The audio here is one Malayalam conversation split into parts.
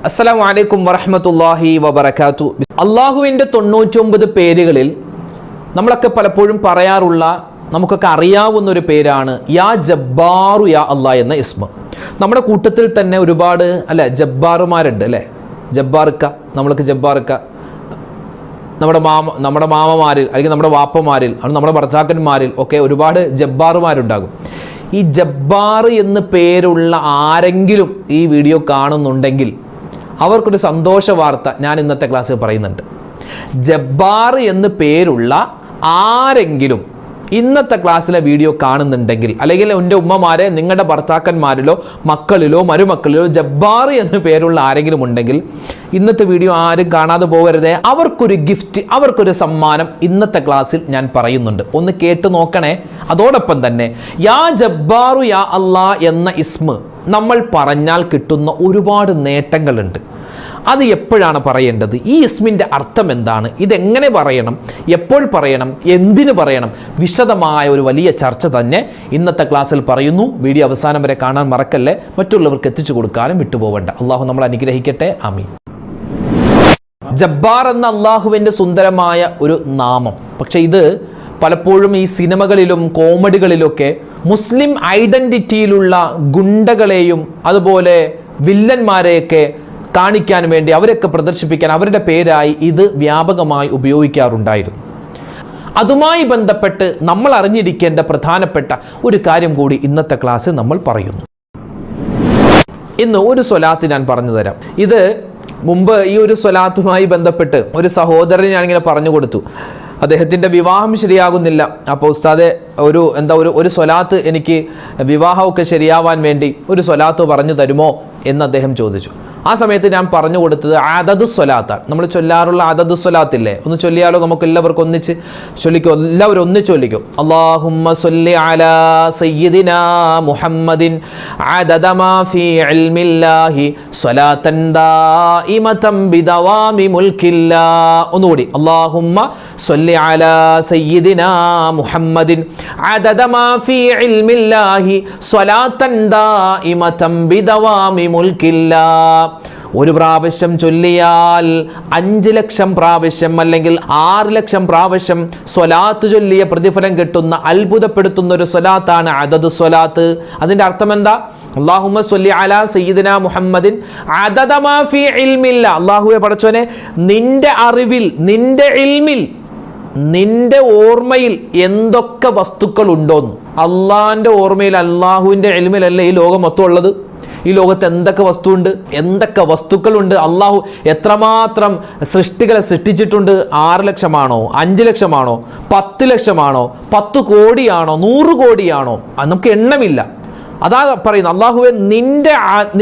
അസ്സലാമു അലൈക്കും വറഹ്മത്തുള്ളാഹി വബറകാതുഹു. അള്ളാഹുവിൻ്റെ 99 പേരുകളിൽ നമ്മളൊക്കെ പലപ്പോഴും പറയാറുള്ള, നമുക്കൊക്കെ അറിയാവുന്ന ഒരു പേരാണ് യാ ജബ്ബാറു യാ അള്ളാഹ് എന്ന ഇസ്മ. നമ്മുടെ കൂട്ടത്തിൽ തന്നെ ഒരുപാട് ജബ്ബാറുമാരുണ്ട് അല്ലേ. ജബ്ബാർക്ക, നമ്മൾക്ക് ജബ്ബാർക്ക, നമ്മുടെ മാമമാരിൽ അല്ലെങ്കിൽ നമ്മുടെ വാപ്പമാരിൽ നമ്മുടെ ഭർത്താക്കന്മാരിൽ ഒക്കെ ഒരുപാട് ജബ്ബാറുമാരുണ്ടാകും. ഈ ജബ്ബാർ എന്ന് പേരുള്ള ആരെങ്കിലും ഈ വീഡിയോ കാണുന്നുണ്ടെങ്കിൽ അവർക്കൊരു സന്തോഷ വാർത്ത ഞാൻ ഇന്നത്തെ ക്ലാസ്സിൽ പറയുന്നുണ്ട്. ജബ്ബാർ എന്ന് പേരുള്ള ആരെങ്കിലും ഇന്നത്തെ ക്ലാസ്സിലെ വീഡിയോ കാണുന്നുണ്ടെങ്കിൽ, അല്ലെങ്കിൽ എൻ്റെ ഉമ്മമാരെ നിങ്ങളുടെ ഭർത്താക്കന്മാരിലോ മക്കളിലോ മരുമക്കളിലോ ജബ്ബാർ എന്ന് പേരുള്ള ആരെങ്കിലും ഉണ്ടെങ്കിൽ ഇന്നത്തെ വീഡിയോ ആരും കാണാതെ പോകരുതേ. അവർക്കൊരു ഗിഫ്റ്റ്, അവർക്കൊരു സമ്മാനം ഇന്നത്തെ ക്ലാസ്സിൽ ഞാൻ പറയുന്നുണ്ട്. ഒന്ന് കേട്ട് നോക്കണേ. അതോടൊപ്പം തന്നെ യാ ജബ്ബാറു യാ അല്ലാ എന്ന ഇസ്മ നമ്മൾ പറഞ്ഞാൽ കിട്ടുന്ന ഒരുപാട് നേട്ടങ്ങളുണ്ട്. അത് എപ്പോഴാണ് പറയേണ്ടത്, ഈ ഇസ്മിൻ്റെ അർത്ഥം എന്താണ്, ഇതെങ്ങനെ പറയണം, എപ്പോൾ പറയണം, എന്തിനു പറയണം, വിശദമായ ഒരു വലിയ ചർച്ച തന്നെ ഇന്നത്തെ ക്ലാസ്സിൽ പറയുന്നു. വീഡിയോ അവസാനം വരെ കാണാൻ മറക്കല്ലേ. മറ്റുള്ളവർക്ക് എത്തിച്ചു കൊടുക്കാനും വിട്ടുപോകണ്ട. അള്ളാഹു നമ്മൾ അനുഗ്രഹിക്കട്ടെ. ആമീൻ. ജബ്ബാർ എന്ന അള്ളാഹുവിൻ്റെ സുന്ദരമായ ഒരു നാമം. പക്ഷെ ഇത് പലപ്പോഴും ഈ സിനിമകളിലും കോമഡികളിലൊക്കെ മുസ്ലിം ഐഡൻറ്റിറ്റിയിലുള്ള ഗുണ്ടകളെയും അതുപോലെ വില്ലന്മാരെയൊക്കെ കാണിക്കാൻ വേണ്ടി, അവരൊക്കെ പ്രദർശിപ്പിക്കാൻ അവരുടെ പേരായി ഇത് വ്യാപകമായി ഉപയോഗിക്കാറുണ്ടായിരുന്നു. അതുമായി ബന്ധപ്പെട്ട് നമ്മൾ അറിഞ്ഞിരിക്കേണ്ട പ്രധാനപ്പെട്ട ഒരു കാര്യം കൂടി ഇന്നത്തെ ക്ലാസ്സിൽ നമ്മൾ പറയുന്നു. ഇന്ന് ഒരു സ്വലാത്ത് ഞാൻ പറഞ്ഞു തരാം. ഇത് മുമ്പ് ഈ ഒരു സ്വലാത്തുമായി ബന്ധപ്പെട്ട് ഒരു സഹോദരൻ ഞാനിങ്ങനെ പറഞ്ഞു കൊടുത്തു. അദ്ദേഹത്തിൻ്റെ വിവാഹം ശരിയാകുന്നില്ല. അപ്പോൾ ഉസ്താദെ ഒരു സ്വലാത്ത്, എനിക്ക് വിവാഹമൊക്കെ ശരിയാവാൻ വേണ്ടി ഒരു സ്വലാത്ത് പറഞ്ഞു തരുമോ എന്ന് അദ്ദേഹം ചോദിച്ചു. ആ സമയത്ത് ഞാൻ പറഞ്ഞു കൊടുത്തത് അദദു സ്വലാത്താണ്. നമ്മൾ ചൊല്ലാറുള്ള അദദു സ്വലാത്തില്ലേ, ഒന്ന് ചൊല്ലിയാലോ? നമുക്ക് എല്ലാവർക്കും ഒന്നിച്ച് ചൊല്ലിക്കോ, എല്ലാവരും ഒന്നിച്ച് ചൊല്ലിക്കോ. അല്ലാഹുമ്മ സ്വല്ലി അലാ സയ്യിദിനാ മുഹമ്മദിൻ അദദ മാ ഫീ ഇൽമില്ലാഹി സ്വലാത്തൻ ദായിമതൻ ബിദവാമി മുൽക്കില്ലാഹ്. ഒന്നുകൂടി. അല്ലാഹുമ്മ സ്വല്ലി അലാ സയ്യിദിനാ മുഹമ്മദിൻ അദദ മാ ഫീ ഇൽമില്ലാഹി സ്വലാത്തൻ ദായിമതൻ ബിദവാമി മുൽക്കില്ലാഹ്. ഒരു പ്രാവശ്യം ചൊല്ലിയാൽ 5 ലക്ഷം പ്രാവശ്യം അല്ലെങ്കിൽ 6 ലക്ഷം പ്രാവശ്യം സ്വലാത്ത് ചൊല്ലിയ പ്രതിഫലം കിട്ടുന്ന അത്ഭുതപ്പെടുത്തുന്ന ഒരു സ്വലാത്താണ് അദദു സ്വലാത്ത്. അതിന്റെ അർത്ഥം എന്താ? അല്ലാഹുമ്മ സ്വല്ലി അലാ സയ്യിദിനാ മുഹമ്മദിൻ അദദ മാ ഫീ ഇൽമില്ലാ. അല്ലാഹുവേ പടച്ചോനെ, നിന്റെ അറിവിൽ, നിന്റെ ഇൽമിൽ, നിന്റെ ഓർമ്മയിൽ എന്തൊക്കെ വസ്തുക്കൾ ഉണ്ടോന്ന്. അള്ളാഹിന്റെ ഓർമ്മയിൽ, അള്ളാഹുവിന്റെ ഇൽമിലല്ലേ ഈ ലോകം മൊത്തം ഉള്ളത്. ഈ ലോകത്ത് എന്തൊക്കെ വസ്തുണ്ട്, എന്തൊക്കെ വസ്തുക്കളുണ്ട്, അള്ളാഹു എത്രമാത്രം സൃഷ്ടികളെ സൃഷ്ടിച്ചിട്ടുണ്ട്. 6 ലക്ഷമാണോ, 5 ലക്ഷമാണോ, 10 ലക്ഷമാണോ, 10 കോടിയാണോ, 100 കോടിയാണോ, നമുക്ക് എണ്ണമില്ല. അതാ പറയുന്നത്, അള്ളാഹുവെ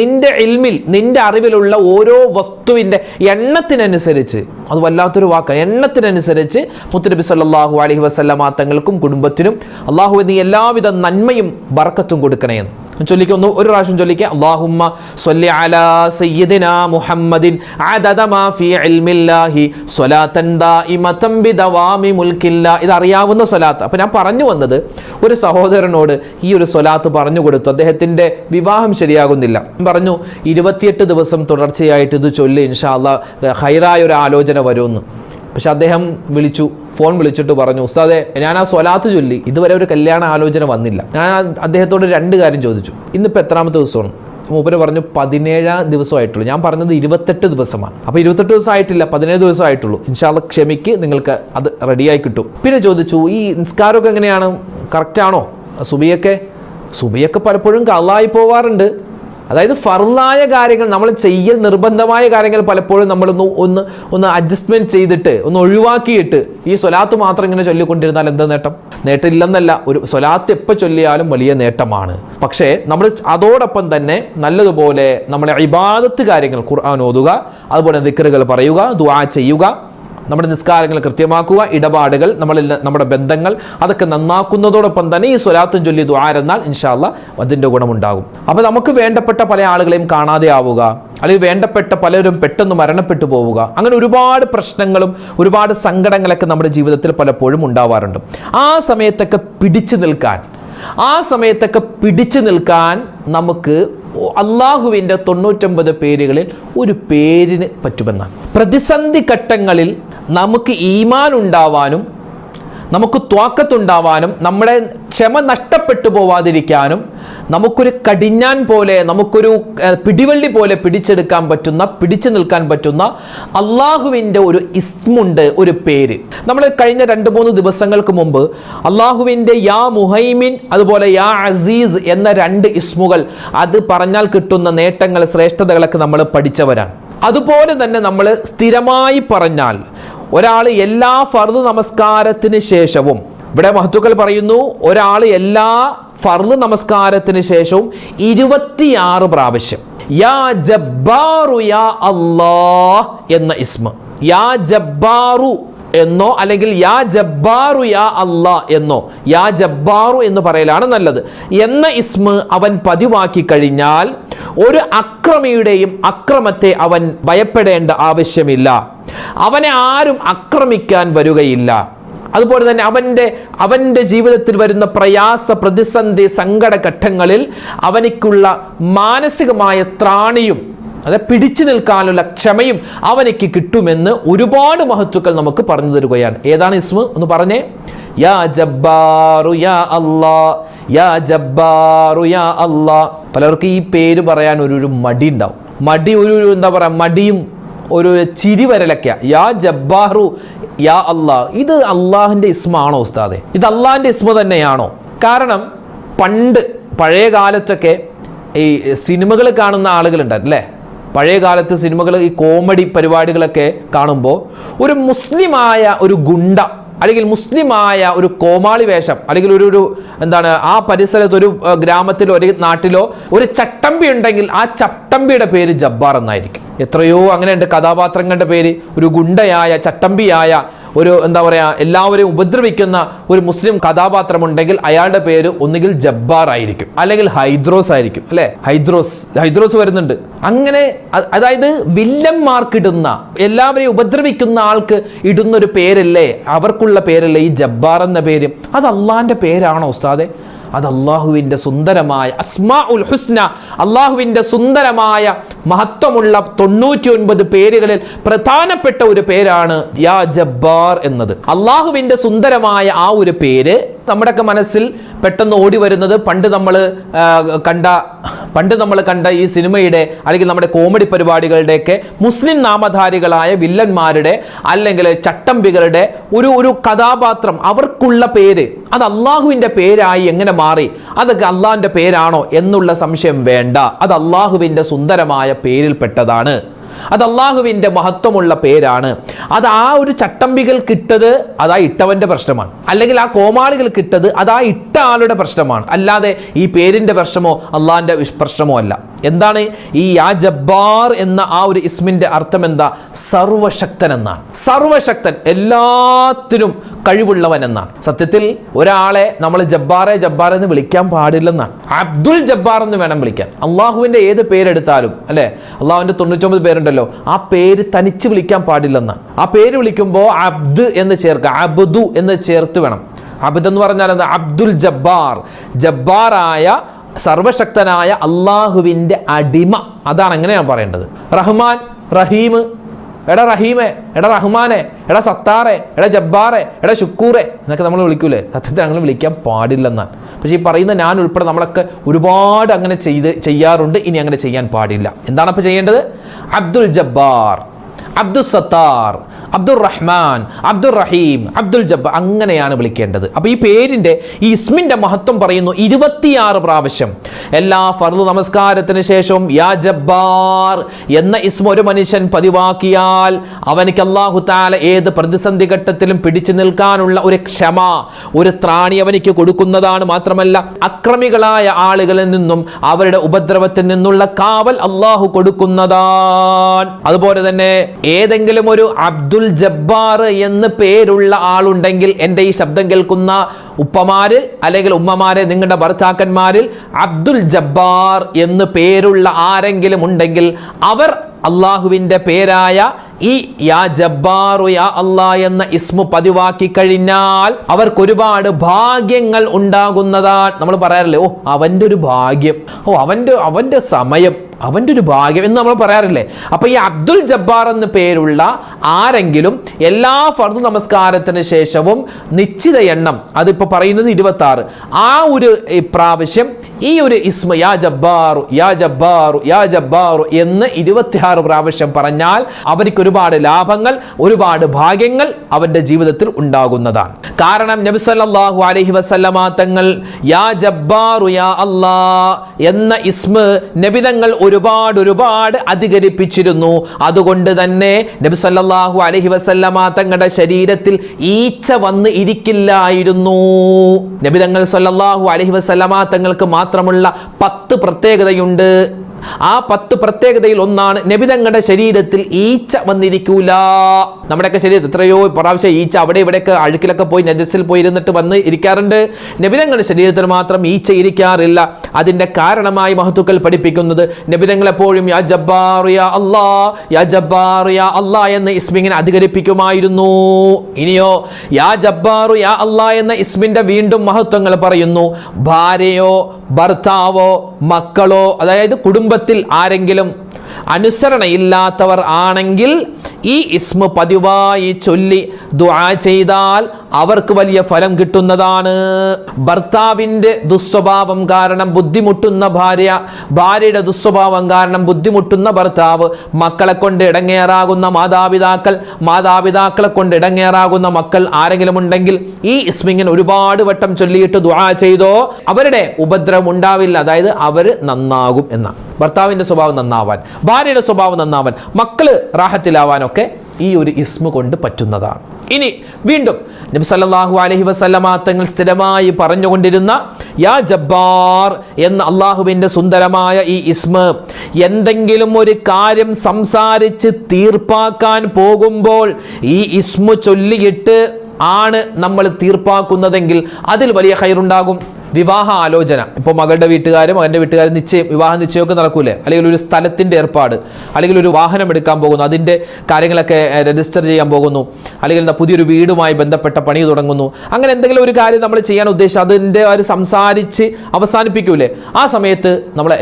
നിന്റെ ഇൽമിൽ, നിന്റെ അറിവിലുള്ള ഓരോ വസ്തുവിൻ്റെ എണ്ണത്തിനനുസരിച്ച്, അത് വല്ലാത്തൊരു വാക്കാണ്, എണ്ണത്തിനനുസരിച്ച് മുത്തുനബി സല്ലല്ലാഹു അലൈഹി വസല്ലമ തങ്ങൾക്കും കുടുംബത്തിനും അള്ളാഹുവെ നീ എല്ലാവിധ നന്മയും ബർക്കത്തും കൊടുക്കണേ എന്ന് ചൊല്ലിക്കുക. ഒരു പ്രാവശ്യം ചൊല്ലിക്കുക. അല്ലാഹുമ്മ സ്വല്ലി അലാ സയ്യിദിനാ മുഹമ്മദിൻ അദദ മാ ഫീ ഇൽമില്ലാഹി സ്വലാത്തൻ ദായിമതൻ ബിദവാമി മുൽക്കില്ലാഹ്. ഇത് അറിയാവുന്ന സ്വലാത്ത്. അപ്പോൾ ഞാൻ പറഞ്ഞു വന്നത്, ഒരു സഹോദരനോട് ഈ ഒരു സ്വലാത്ത് പറഞ്ഞു കൊടുത്തു. അദ്ദേഹത്തിൻ്റെ വിവാഹം ശരിയാകുന്നില്ല. പറഞ്ഞു 28 ദിവസം തുടർച്ചയായിട്ട് ഇത് ചൊല്ലി, ഇൻഷാ അല്ലാഹ് ഖൈറായ ഒരു ആലോചന വരുമെന്ന്. പക്ഷെ അദ്ദേഹം ഫോൺ വിളിച്ചിട്ട് പറഞ്ഞു, ഉസ്താദെ ഞാൻ ആ സ്വലാത്ത് ചൊല്ലി, ഇതുവരെ ഒരു കല്യാണ ആലോചന വന്നില്ല. ഞാൻ അദ്ദേഹത്തോട് 2 കാര്യം ചോദിച്ചു. ഇന്നിപ്പോൾ എത്രാമത്തെ ദിവസമാണ്? മൂപ്പര് പറഞ്ഞു 17 ദിവസമായിട്ടുള്ളൂ. ഞാൻ പറഞ്ഞത് 28 ദിവസമാണ്. അപ്പോൾ 28 ദിവസം ആയിട്ടില്ല, 17 ദിവസം ആയിട്ടുള്ളൂ. ഇൻഷാ അല്ലാഹ് ക്ഷമിക്ക്, നിങ്ങൾക്ക് അത് റെഡിയായി കിട്ടും. പിന്നെ ചോദിച്ചു, ഈ നിസ്കാരമൊക്കെ എങ്ങനെയാണ്, കറക്റ്റാണോ? സുബിയൊക്കെ പലപ്പോഴും കള്ളായി പോവാറുണ്ട്. അതായത് ഫർളായ കാര്യങ്ങൾ, നമ്മൾ ചെയ്യൽ നിർബന്ധമായ കാര്യങ്ങൾ പലപ്പോഴും നമ്മളൊന്ന് അഡ്ജസ്റ്റ്മെന്റ് ചെയ്തിട്ട്, ഒന്ന് ഒഴിവാക്കിയിട്ട് ഈ സ്വലാത്ത് മാത്രം ഇങ്ങനെ ചൊല്ലിക്കൊണ്ടിരുന്നാൽ എന്താ നേട്ടം? നേട്ടമില്ലെന്നല്ല, ഒരു സ്വലാത്ത് എപ്പോൾ ചൊല്ലിയാലും വലിയ നേട്ടമാണ്. പക്ഷേ നമ്മൾ അതോടൊപ്പം തന്നെ നല്ലതുപോലെ നമ്മളെ ഇബാദത്ത് കാര്യങ്ങൾ, ഖുർആൻ ഓതുക, അതുപോലെ ദിക്റുകൾ പറയുക, ദുആ ചെയ്യുക, നമ്മുടെ നിസ്കാരങ്ങൾ കൃത്യമാക്കുക, ഇടപാടുകൾ, നമ്മുടെ ബന്ധങ്ങൾ അതൊക്കെ നന്നാക്കുന്നതോടൊപ്പം തന്നെ ഈ സ്വലാത്തും ചൊല്ലി ദുആ എന്നാൽ ഇൻഷാ അല്ലാഹ് അതിൻ്റെ ഗുണമുണ്ടാകും. അപ്പോൾ നമുക്ക് വേണ്ടപ്പെട്ട പല ആളുകളെയും കാണാതെ ആവുക, അല്ലെങ്കിൽ വേണ്ടപ്പെട്ട പലരും പെട്ടെന്ന് മരണപ്പെട്ടു പോവുക, അങ്ങനെ ഒരുപാട് പ്രശ്നങ്ങളും ഒരുപാട് സങ്കടങ്ങളൊക്കെ നമ്മുടെ ജീവിതത്തിൽ പലപ്പോഴും ഉണ്ടാവാറുണ്ട്. ആ സമയത്തൊക്കെ പിടിച്ചു നിൽക്കാൻ നമുക്ക് അള്ളാഹുവിൻ്റെ 99 പേരുകളിൽ ഒരു പേരിന് പറ്റുമെന്നാണ്. പ്രതിസന്ധി ഘട്ടങ്ങളിൽ നമുക്ക് ഈമാൻ ഉണ്ടാവാനും നമുക്ക് ത്വാക്കത്തുണ്ടാവാനും നമ്മുടെ ക്ഷമ നഷ്ടപ്പെട്ടു പോവാതിരിക്കാനും നമുക്കൊരു കടിഞ്ഞാൻ പോലെ നമുക്കൊരു പിടിവള്ളി പോലെ പിടിച്ചു നിൽക്കാൻ പറ്റുന്ന അള്ളാഹുവിൻ്റെ ഒരു ഇസ്മുണ്ട്, ഒരു പേര്. നമ്മൾ കഴിഞ്ഞ 2-3 ദിവസങ്ങൾക്ക് മുമ്പ് അള്ളാഹുവിൻ്റെ യാ മുഹൈമിൻ അതുപോലെ യാ അസീസ് എന്ന 2 ഇസ്മുകൾ, അത് പറഞ്ഞാൽ കിട്ടുന്ന നേട്ടങ്ങൾ ശ്രേഷ്ഠതകളൊക്കെ നമ്മൾ പഠിച്ചവരാണ്. അതുപോലെ തന്നെ നമ്മൾ സ്ഥിരമായി പറഞ്ഞാൽ ഒരാൾ എല്ലാ ഫർദ് നമസ്കാരത്തിന് ശേഷവും, ഇവിടെ മഹത്തുക്കൾ പറയുന്നു, ഒരാൾ എല്ലാ ഫർദ് നമസ്കാരത്തിന് ശേഷവും 26 പ്രാവശ്യം യാ ജബ്ബാറു യാ അല്ലാഹ് എന്ന ഇസ്മ, യാ ജബ്ബാറു എന്നോ അല്ലെങ്കിൽ യാ ജബ്ബാറു യാ അല്ലാ എന്നോ, യാ ജബ്ബാറു എന്ന് പറയലാണ് നല്ലത്, എന്ന ഇസ്മ അവൻ പതിവാക്കി കഴിഞ്ഞാൽ ഒരു അക്രമിയുടെയും അക്രമത്തെ അവൻ ഭയപ്പെടേണ്ട ആവശ്യമില്ല. അവനെ ആരും ആക്രമിക്കാൻ വരികയില്ല. അതുപോലെ തന്നെ അവൻ്റെ ജീവിതത്തിൽ വരുന്ന പ്രയാസ, പ്രതിസന്ധി, സങ്കടഘട്ടങ്ങളിൽ അവനിക്കുള്ള മാനസികമായ ത്രാണിയും പിടിച്ചു നിൽക്കാനുള്ള ക്ഷമയും അവനിക്ക് കിട്ടുമെന്ന് ഒരുപാട് മഹത്തുക്കൾ നമുക്ക് പറഞ്ഞു തരുകയാണ്. ഏതാണ് ഇസ്മ ഒന്ന് പറഞ്ഞേ? യാ ജബ്ബാറു യാ അല്ലാ, യാ ജബ്ബാറു യാ അല്ലാ. പലർക്കും ഈ പേര് പറയാൻ ഒരു മടി ഉണ്ടാവും. മടി എന്താ പറയുക, മടിയും ഒരു ചിരി വരലൊക്കെയാ. യാ ജബ്ബാറു യാ അല്ലാ, ഇത് അള്ളാഹിൻ്റെ ഇസ്മാണോ ഉസ്താദെ? ഇത് അള്ളാഹിൻ്റെ ഇസ്മ തന്നെയാണോ? കാരണം പഴയ കാലത്തൊക്കെ ഈ സിനിമകൾ കാണുന്ന ആളുകളുണ്ട് അല്ലേ? പഴയ കാലത്ത് സിനിമകൾ, ഈ കോമഡി പരിപാടികളൊക്കെ കാണുമ്പോൾ ഒരു മുസ്ലിമായ ഒരു ഗുണ്ട അല്ലെങ്കിൽ മുസ്ലിമായ ഒരു കോമാളി വേഷം അല്ലെങ്കിൽ ഒരു ആ പരിസരത്ത് ഒരു ഗ്രാമത്തിലോ ഒരു നാട്ടിലോ ഒരു ചട്ടമ്പി ഉണ്ടെങ്കിൽ ആ ചട്ടമ്പിയുടെ പേര് ജബ്ബാർ എന്നായിരിക്കും. എത്രയോ അങ്ങനെയുണ്ട് കഥാപാത്രങ്ങളുടെ പേര്. ഒരു ഗുണ്ടയായ, ചട്ടമ്പിയായ, ഒരു എല്ലാവരെയും ഉപദ്രവിക്കുന്ന ഒരു മുസ്ലിം കഥാപാത്രമുണ്ടെങ്കിൽ അയാളുടെ പേര് ഒന്നുകിൽ ജബ്ബാർ ആയിരിക്കും അല്ലെങ്കിൽ ഹൈദ്രോസ് ആയിരിക്കും അല്ലെ? ഹൈദ്രോസ് വരുന്നുണ്ട്. അങ്ങനെ അതായത് വില്ലന്മാർക്ക് ഇടുന്ന, എല്ലാവരെയും ഉപദ്രവിക്കുന്ന ആൾക്ക് ഇടുന്ന ഒരു പേരല്ലേ, അവർക്കുള്ള പേരല്ലേ ഈ ജബ്ബാർ എന്ന പേര്? അത് അള്ളാഹിന്റെ പേരാണോ ഉസ്താദെ? അത് അള്ളാഹുവിൻ്റെ സുന്ദരമായ അസ്മാഉൽ ഹുസ്ന, അള്ളാഹുവിൻ്റെ സുന്ദരമായ മഹത്വമുള്ള 99 പേരുകളിൽ പ്രധാനപ്പെട്ട ഒരു പേരാണ് യാ ജബ്ബാർ എന്നത്. അള്ളാഹുവിൻ്റെ സുന്ദരമായ ആ ഒരു പേര് നമ്മുടെയൊക്കെ മനസ്സിൽ പെട്ടെന്ന് ഓടി വരുന്നത് പണ്ട് നമ്മൾ കണ്ട ഈ സിനിമയുടെ അല്ലെങ്കിൽ നമ്മുടെ കോമഡി പരിപാടികളുടെയൊക്കെ മുസ്ലിം നാമധാരികളായ വില്ലന്മാരുടെ അല്ലെങ്കിൽ ചട്ടമ്പികളുടെ ഒരു കഥാപാത്രം, അവർക്കുള്ള പേര് അത് അള്ളാഹുവിൻ്റെ പേരായി എങ്ങനെ മാറി? അതൊക്കെ അള്ളാഹിൻ്റെ പേരാണോ എന്നുള്ള സംശയം വേണ്ട. അത് അള്ളാഹുവിൻ്റെ സുന്ദരമായ പേരിൽപ്പെട്ടതാണ്. അത് അള്ളാഹുവിൻ്റെ മഹത്വമുള്ള പേരാണ്. അത് ആ ഒരു ചട്ടമ്പികൾ കിട്ടത് അതാ ഇട്ടവന്റെ പ്രശ്നമാണ്, അല്ലെങ്കിൽ ആ കോമാളികൾ കിട്ടത് അതാ ഇട്ട ആളുടെ പ്രശ്നമാണ്, അല്ലാതെ ഈ പേരിന്റെ പ്രശ്നമോ അള്ളാഹിന്റെ പ്രശ്നമോ അല്ല. എന്താണ് ഈ യാ ജബ്ബാർ എന്ന ആ ഒരു ഇസ്മിന്റെ അർത്ഥം? എന്താ? സർവശക്തൻ എന്നാണ്. സർവശക്തൻ, എല്ലാത്തിനും കഴിവുള്ളവൻ എന്നാണ്. സത്യത്തിൽ ഒരാളെ നമ്മൾ ജബ്ബാർ എന്ന് വിളിക്കാൻ പാടില്ലെന്നാണ്. അബ്ദുൽ ജബ്ബാർ എന്ന് വേണം വിളിക്കാൻ. അള്ളാഹുവിന്റെ ഏത് പേരെടുത്താലും അല്ലെ, അള്ളാഹുവിന്റെ 99 പേരുണ്ടല്ലോ, ആ പേര് തനിച്ച് വിളിക്കാൻ പാടില്ലെന്നാണ്. ആ പേര് വിളിക്കുമ്പോൾ അബ്ദ് എന്ന് ചേർക്കുക, അബ്ദു എന്ന് ചേർത്ത് വേണം. അബ്ദ് എന്ന് പറഞ്ഞാൽ എന്താ? അബ്ദുൽ ജബ്ബാർ, ജബ്ബാറായ സർവശക്തനായ അള്ളാഹുവിന്റെ അടിമ. അതാണ് അങ്ങനെയാണ് പറയേണ്ടത്. റഹ്മാൻ, റഹീം, എടാ റഹീമേ, എടാ റഹ്മാനെ, എടാ സത്താറെ, എടാ ജബ്ബാറെ, എടാ ശുക്കൂറെ എന്നൊക്കെ നമ്മൾ വിളിക്കൂലേ? സത്യത്തിൽ അങ്ങനെ വിളിക്കാൻ പാടില്ലെന്നാണ്. പക്ഷേ ഈ പറയുന്ന ഞാൻ ഉൾപ്പെടെ നമ്മളൊക്കെ ഒരുപാട് അങ്ങനെ ചെയ്യാറുണ്ട്. ഇനി അങ്ങനെ ചെയ്യാൻ പാടില്ല. എന്താണ് അപ്പോൾ ചെയ്യേണ്ടത്? അബ്ദുൽ ജബ്ബാർ, അബ്ദുൽ സത്താർ, അബ്ദുർ റഹ്മാൻ, അബ്ദുർ റഹീം, അബ്ദുൽ ജബ്ബാർ, അങ്ങനെയാണ് വിളിക്കേണ്ടത്. അപ്പോൾ ഈ പേരിന്റെ, ഈ ഇസ്മിന്റെ മഹത്വം പറയുന്നു 26 പ്രാവശ്യം എല്ലാ ഫർദ് നമസ്കാരത്തിന് ശേഷവും യാ ജബ്ബാർ എന്ന ഇസ്മ ഒരു മനുഷ്യൻ പതിവാക്കിയാൽ അവനിക്ക് അല്ലാഹു തആല ഏത് പ്രതിസന്ധി ഘട്ടത്തിലും പിടിച്ചു നിൽക്കാനുള്ള ഒരു ക്ഷമ, ഒരു ത്രാണി അവനിക്ക് കൊടുക്കുന്നതാണ്. മാത്രമല്ല അക്രമികളായ ആളുകളിൽ നിന്നും അവരുടെ ഉപദ്രവത്തിൽ നിന്നുള്ള കാവൽ അല്ലാഹു കൊടുക്കുന്നതാണ്. അതുപോലെ തന്നെ ഏതെങ്കിലും ഒരു അബ്ദുൽ ജബ്ബാർ എന്ന് പേരുള്ള ആളുണ്ടെങ്കിൽ, എൻ്റെ ഈ ശബ്ദം കേൾക്കുന്ന ഉപ്പമാരിൽ അല്ലെങ്കിൽ ഉമ്മമാരെ, നിങ്ങളുടെ ഭർത്താക്കന്മാരിൽ അബ്ദുൽ ജബ്ബാർ എന്ന് പേരുള്ള ആരെങ്കിലും ഉണ്ടെങ്കിൽ അവർ അള്ളാഹുവിൻ്റെ പേരായ ഈ യാ ജബ്ബാറു യാ അല്ലാ എന്ന ഇസ്മു പതിവാക്കി കഴിഞ്ഞാൽ അവർക്ക് ഒരുപാട് ഭാഗ്യങ്ങൾ ഉണ്ടാകുന്നതാണ്. നമ്മൾ പറയാറില്ലേ, ഓ അവന്റെ ഒരു ഭാഗ്യം, ഓ അവന്റെ സമയം, അവന്റെ ഒരു ഭാഗ്യം എന്ന് നമ്മൾ പറയാറില്ലേ. അപ്പൊ ഈ അബ്ദുൽ ജബ്ബാർ എന്ന പേരുള്ള ആരെങ്കിലും എല്ലാ ഫർദ് നമസ്കാരത്തിന് ശേഷവും നിശ്ചിത എണ്ണം, അതിപ്പോ പറയുന്നത് 26, ആ ഒരു പ്രാവശ്യം ഈ ഒരു ഇസ്മ യാ ജബ്ബാറു യാ ജബ്ബാറു യാ ജബ്ബാറു എന്ന് 26 പ്രാവശ്യം പറഞ്ഞാൽ അവർക്ക് ഒരുപാട് ലാഭങ്ങൾ, ഒരുപാട് ഭാഗ്യങ്ങൾ അവന്റെ ജീവിതത്തിൽ ഉണ്ടാകുന്നതാണ്. കാരണം നബി സല്ലല്ലാഹു അലൈഹി വസല്ലമ തങ്ങൾ യാ ജബ്ബാറു യാ അല്ലാ എന്ന ഇസ്മ നബിതങ്ങൾ ഒരുപാട് അധികരിപ്പിച്ചിരുന്നു. അതുകൊണ്ട് തന്നെ നബി സല്ലല്ലാഹു അലൈഹി വസല്ലമ തങ്ങളുടെ ശരീരത്തിൽ ഈച്ച വന്ന് ഇരിക്കില്ലായിരുന്നു. നബി തങ്ങൾ സല്ലല്ലാഹു അലൈഹി വസല്ലമ തങ്ങൾക്ക് മാത്രമുള്ള 10 പ്രത്യേകതയുണ്ട്. ആ 10 പ്രത്യേകതയിൽ ഒന്നാണ് നബി തങ്ങളുടെ ശരീരത്തിൽ ഈച്ച വന്നിരിക്കൂല. നമ്മുടെയൊക്കെ ശരീരത്തിൽ എത്രയോ പ്രാവശ്യം ഈച്ച അവിടെ ഇവിടെയൊക്കെ അഴുക്കിലൊക്കെ പോയി നജസിൽ പോയി ഇരുന്നിട്ട് വന്ന് ഇരിക്കാറുണ്ട്. നബി തങ്ങളുടെ ശരീരത്തിൽ മാത്രം ഈച്ച ഇരിക്കാറില്ല. അതിന്റെ കാരണമായി മഹത്തുക്കൾ പഠിപ്പിക്കുന്നത് നബി തങ്ങൾ എപ്പോഴും യാ ജബ്ബാറു യാ അല്ലാ യാ ജബ്ബാറു യാ അല്ലാ എന്ന ഇസ്മിങ്ങനെ അധികരിപ്പിക്കുമായിരുന്നു. ഇനിയോ യാ ജബ്ബാറു യാ അല്ലാ എന്ന ഇസ്മിന്റെ വീണ്ടും മഹത്വങ്ങൾ പറയുന്നു. ഭാര്യയോ ഭർത്താവോ മക്കളോ, അതായത് കുടുംബത്തിൽ ആരെങ്കിലും അനുസരണയില്ലാത്തവർ ആണെങ്കിൽ ഈ ഇസ്മ പതിവായി ചൊല്ലി ദുആ ചെയ്താൽ അവർക്ക് വലിയ ഫലം കിട്ടുന്നതാണ്. ഭർത്താവിൻ്റെ ദുസ്വഭാവം കാരണം ബുദ്ധിമുട്ടുന്ന ഭാര്യ, ഭാര്യയുടെ ദുസ്വഭാവം കാരണം ബുദ്ധിമുട്ടുന്ന ഭർത്താവ്, മക്കളെ കൊണ്ട് ഇടങ്ങേറാകുന്ന മാതാപിതാക്കൾ, മാതാപിതാക്കളെ കൊണ്ട് ഇടങ്ങേറാകുന്ന മക്കൾ ആരെങ്കിലും ഉണ്ടെങ്കിൽ ഈ ഇസ്മിങ്ങനെ ഒരുപാട് വട്ടം ചൊല്ലിയിട്ട് ദുആ ചെയ്തോ അവരുടെ ഉപദ്രവം ഉണ്ടാവില്ല. അതായത് അവർ നന്നാകും എന്നാണ്. ഭർത്താവിൻ്റെ സ്വഭാവം നന്നാവാൻ, ഭാര്യയുടെ സ്വഭാവം നന്നാവാൻ, മക്കള് റാഹത്തിലാവാനൊക്കെ ഈ ഒരു ഇസ്മ കൊണ്ട് പറ്റുന്നതാണ്. ഇനി വീണ്ടും നബി സല്ലല്ലാഹു അലൈഹി വസല്ലമ തങ്ങൾ സ്ഥിരമായി പറഞ്ഞുകൊണ്ടിരുന്ന യാ ജബ്ബാർ എന്ന അള്ളാഹുവിൻ്റെ സുന്ദരമായ ഈ ഇസ്മ എന്തെങ്കിലും ഒരു കാര്യം സംസാരിച്ച് തീർപ്പാക്കാൻ പോകുമ്പോൾ ഈ ഇസ്മ ചൊല്ലിയിട്ട് ആണ് നമ്മൾ തീർപ്പാക്കുന്നതെങ്കിൽ അതിൽ വലിയ ഖൈറുണ്ടാകും. വിവാഹ ആലോചന, ഇപ്പോൾ മകളുടെ വീട്ടുകാരും മകൻ്റെ വീട്ടുകാരും വിവാഹ നിശ്ചയമൊക്കെ നടക്കൂലേ, അല്ലെങ്കിൽ ഒരു സ്ഥലത്തിൻ്റെ ഏർപ്പാട്, അല്ലെങ്കിൽ ഒരു വാഹനം എടുക്കാൻ പോകുന്നു, അതിൻ്റെ കാര്യങ്ങളൊക്കെ രജിസ്റ്റർ ചെയ്യാൻ പോകുന്നു, അല്ലെങ്കിൽ പുതിയൊരു വീടുമായി ബന്ധപ്പെട്ട പണി തുടങ്ങുന്നു, അങ്ങനെ എന്തെങ്കിലും ഒരു കാര്യം നമ്മൾ ചെയ്യാൻ ഉദ്ദേശിച്ച് അതിൻ്റെ ഒരു സംസാരിച്ച് അവസാനിപ്പിക്കൂലേ, ആ സമയത്ത് നമ്മൾ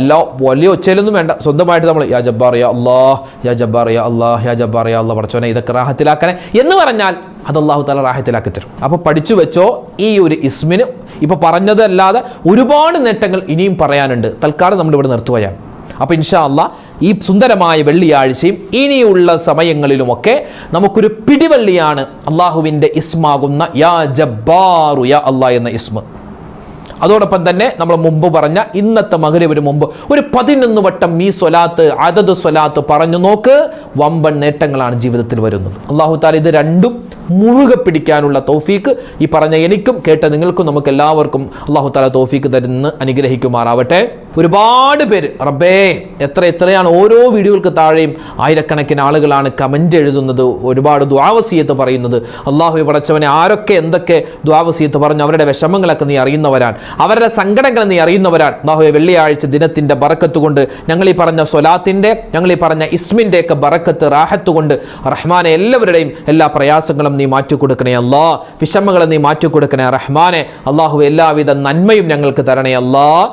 വലിയ ഒച്ചയിലൊന്നും വേണ്ട, സ്വന്തമായിട്ട് നമ്മൾ യാ ജബ്ബാർ യാ അല്ലാഹ് യാ ജബ്ബാർ യാ അല്ലാഹ് യാ ജബ്ബാർ യാ അല്ലാഹ് പടച്ചോനെ ഇതൊക്കെ റാഹത്തിലാക്കണേ എന്ന് പറഞ്ഞാൽ അത് അല്ലാഹു തആല റാഹത്തിലാക്കി തരും. അപ്പോൾ പഠിച്ചു വെച്ചോ, ഈ ഒരു ഇസ്മിന് ഇപ്പോൾ പറഞ്ഞതല്ലാതെ ഒരുപാട് നേട്ടങ്ങൾ ഇനിയും പറയാനുണ്ട്. തൽക്കാലം നമ്മളിവിടെ നിർത്തുകയാണ്. അപ്പോൾ ഇൻഷാ അല്ലാഹ് ഈ സുന്ദരമായ വെള്ളിയാഴ്ചയും ഇനിയുള്ള സമയങ്ങളിലുമൊക്കെ നമുക്കൊരു പിടിവള്ളിയാണ് അള്ളാഹുവിൻ്റെ ഇസ്മാകുന്ന യാ ജബ്ബാറു യാ അല്ലാഹ് എന്ന ഇസ്മ. അതോടൊപ്പം തന്നെ നമ്മൾ മുമ്പ് പറഞ്ഞ ഇന്നത്തെ മഗ്‌രിബിന് മുമ്പ് ഒരു 11 വട്ടം ഈ സ്വലാത്ത് അദദ് സ്വലാത്ത് പറഞ്ഞു നോക്ക്, വമ്പൻ നേട്ടങ്ങളാണ് ജീവിതത്തിൽ വരുന്നത്. അല്ലാഹു തആല ഇത് രണ്ടും മുറുകെ പിടിക്കാനുള്ള തൗഫീക്ക് ഈ പറഞ്ഞ എനിക്കും കേട്ട നിങ്ങൾക്കും നമുക്ക് എല്ലാവർക്കും അല്ലാഹു തആല തൗഫീക്ക് തരുന്ന അനുഗ്രഹിക്കുമാറാവട്ടെ. ഒരുപാട് പേര് റബ്ബേ എത്രയാണ് ഓരോ വീഡിയോകൾക്ക് താഴെയും ആയിരക്കണക്കിന് ആളുകളാണ് കമന്റ് എഴുതുന്നത്, ഒരുപാട് ദുആ വസിയത്ത് പറയുന്നത്. അല്ലാഹു പടച്ചവനെ ആരൊക്കെ എന്തൊക്കെ ദുആ വസിയത്ത് പറഞ്ഞു അവരുടെ വിഷമങ്ങളൊക്കെ നീ അറിയുന്നവരാണ്, അവരുടെ സങ്കടങ്ങൾ നീ അറിയുന്നവരാണ്. അല്ലാഹുവേ വെള്ളിയാഴ്ച ദിനത്തിന്റെ ബറക്കത്ത് കൊണ്ട്, ഞങ്ങൾ ഈ പറഞ്ഞ സ്വലാത്തിന്റെ, ഞങ്ങൾ ഈ പറഞ്ഞ ഇസ്മിന്റെ ഒക്കെ ബറക്കത്ത് റാഹത്ത് കൊണ്ട് റഹ്മാനെ എല്ലാവരുടെയും എല്ലാ പ്രയാസങ്ങളും നീ മാറ്റിക്കൊടുക്കണേ അല്ലാ, വിഷമങ്ങളെ നീ മാറ്റിക്കൊടുക്കണേ റഹ്മാനെ. അല്ലാഹുവേ എല്ലാവിധ നന്മയും ഞങ്ങൾക്ക് തരണേ അല്ലാ.